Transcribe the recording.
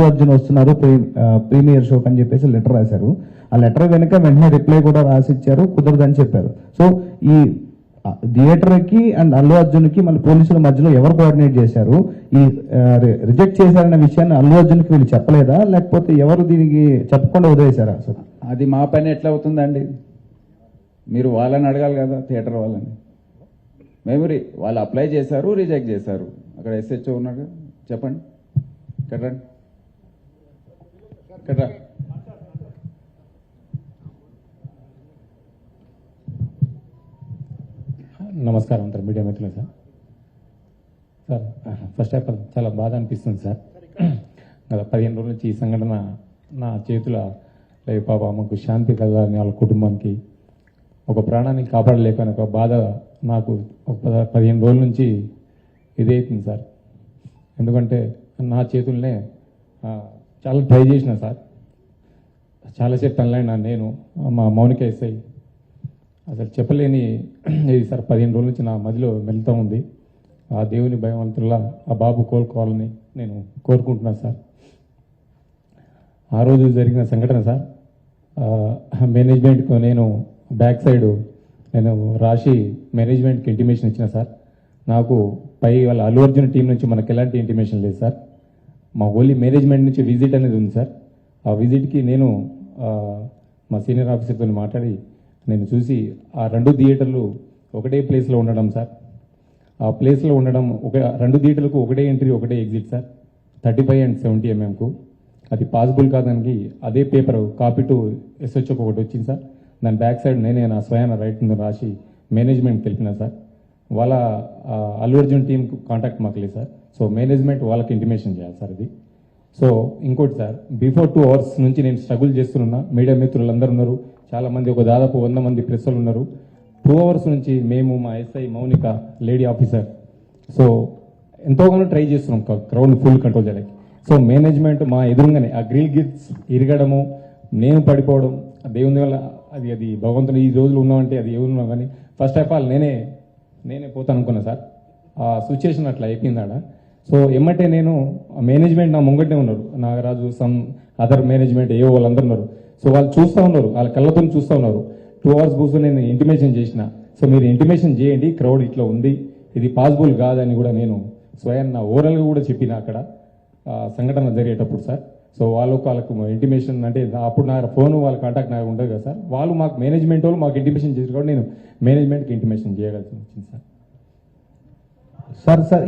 అర్జున్ వస్తున్నారు ప్రీమియర్ షోక్ అని చెప్పేసి లెటర్ రాశారు. ఆ లెటర్ వెనుక వెంటనే రిప్లై కూడా రాసిచ్చారు, కుదరదని చెప్పారు. సో ఈ థియేటర్ కి అండ్ అల్లు అర్జున్ కి మళ్ళీ పోలీసుల మధ్యలో ఎవరు కోఆర్డినేట్ చేశారు? ఈ రిజెక్ట్ చేశారనే విషయాన్ని అల్లు అర్జున్ కి వీళ్ళు చెప్పలేదా, లేకపోతే ఎవరు దీనికి చెప్పకుండా వదిలేశారా? సార్ అది మా పని ఎట్లా అవుతుందండి? మీరు వాళ్ళని అడగాలి కదా, థియేటర్ వాళ్ళని. మెమరీ వాళ్ళు అప్లై చేశారు, రిజెక్ట్ చేశారు. అక్కడ ఎస్హెచ్ఓ ఉన్నాడు, చెప్పండి. కట్టండి కట్ట. నమస్కారం అంటారు మీడియా మిత్రులు. సార్ ఫస్ట్ ఆఫ్ ఆల్ చాలా బాధ అనిపిస్తుంది సార్. గత 15 రోజుల నుంచి ఈ సంఘటన నా చేతుల లేదు. పాప అమ్మకు శాంతి కలగాలని, వాళ్ళ కుటుంబానికి ఒక ప్రాణాన్ని కాపాడలేకని ఒక బాధ నాకు ఒక 15 రోజుల నుంచి ఇదవుతుంది సార్. ఎందుకంటే నా చేతుల్నే చాలా ట్రై చేసిన సార్. చాలాసేపు తనలైనా నేను మా మౌనిక ఎస్ఐ అసలు చెప్పలేని ఇది సార్. 15 రోజుల నుంచి నా మదిలో మెలుతూ ఉంది. ఆ దేవుని భయవంతుల్లా ఆ బాబు కోలుకోవాలని నేను కోరుకుంటున్నాను సార్. ఆ రోజు జరిగిన సంఘటన సార్, మేనేజ్మెంట్కు నేను బ్యాక్ సైడ్ నేను రాసి మేనేజ్మెంట్కి ఇంటిమేషన్ ఇచ్చిన సార్. నాకు పై వాళ్ళ అల్లు అర్జున్ టీం నుంచి మనకు ఎలాంటి ఇంటిమేషన్ లేదు సార్. మా ఓన్లీ మేనేజ్మెంట్ నుంచి విజిట్ అనేది ఉంది సార్. ఆ విజిట్కి నేను మా సీనియర్ ఆఫీసర్తో మాట్లాడి నేను చూసి ఆ 2 థియేటర్లు ఒకటే ప్లేస్లో ఉండడం సార్. ఆ ప్లేస్లో ఉండడం 2 థియేటర్లకు ఒకటే ఎంట్రీ ఒకటే ఎగ్జిట్ సార్. 35 and 70 mm అది పాసిబుల్ కాదానికి అదే పేపర్ కాపీ టు ఎస్హెచ్ఓకి ఒకటి వచ్చింది సార్. దాని బ్యాక్ సైడ్ నేనే నా స్వయాన రైట్ రాసి మేనేజ్మెంట్ తెలిపిన సార్. వాళ్ళ అల్లు అర్జున్ టీం కాంటాక్ట్ మాకు లేదు సార్. సో మేనేజ్మెంట్ వాళ్ళకి ఇంటిమేషన్ చేయాలి సార్ ఇది. సో ఇంకోటి సార్, బిఫోర్ 2 hours నుంచి నేను స్ట్రగుల్ చేస్తున్నా. మీడియా మిత్రులు అందరూ ఉన్నారు, చాలామంది, ఒక దాదాపు 100 మంది ప్రెస్లు ఉన్నారు. 2 hours నుంచి మేము, మా SI Mounika lady officer, so ఎంతోగానో ట్రై చేస్తున్నాం క్రౌడ్ ఫుల్ కంట్రోల్ చేయడానికి. సో మేనేజ్మెంట్ మా ఎదురుగానే ఆ గ్రిల్ గిట్స్ ఇరగడము, నేను పడిపోవడం, దేవుని వల్ల అది భగవంతుని ఈ రోజులు ఉన్నామంటే అది ఏమున్నా కానీ ఫస్ట్ ఆఫ్ ఆల్ నేనే పోతాను అనుకున్నా సార్. ఆ సిచ్యుయేషన్ అట్లా అయిపోయిందాడ. సో ఏమంటే నేను మేనేజ్మెంట్ నా ముంగట్నే ఉన్నారు, నాగరాజు, సమ్ అదర్ మేనేజ్మెంట్ ఏవో వాళ్ళందరూ ఉన్నారు. సో వాళ్ళు చూస్తూ ఉన్నారు, వాళ్ళ కళ్ళతో చూస్తూ ఉన్నారు. 2 hours కూర్చొని నేను ఇంటిమేషన్ చేసిన. సో మీరు ఇంటిమేషన్ చేయండి, క్రౌడ్ ఇట్లా ఉంది, ఇది పాసిబుల్ కాదని కూడా నేను స్వయం నా ఓవరాల్గా కూడా చెప్పిన అక్కడ సంఘటన జరిగేటప్పుడు సార్. సో వాళ్ళకు ఇంటిమేషన్ అంటే అప్పుడు నా ఫోన్ వాళ్ళ కాంటాక్ట్ నాకు ఉండదు కదా సార్. వాళ్ళు మాకు మేనేజ్మెంట్ వాళ్ళు మాకు ఇంటిమేషన్ చేసి కూడా నేను మేనేజ్మెంట్కి ఇంటిమేషన్ చేయగలుగుతాను సార్. సార్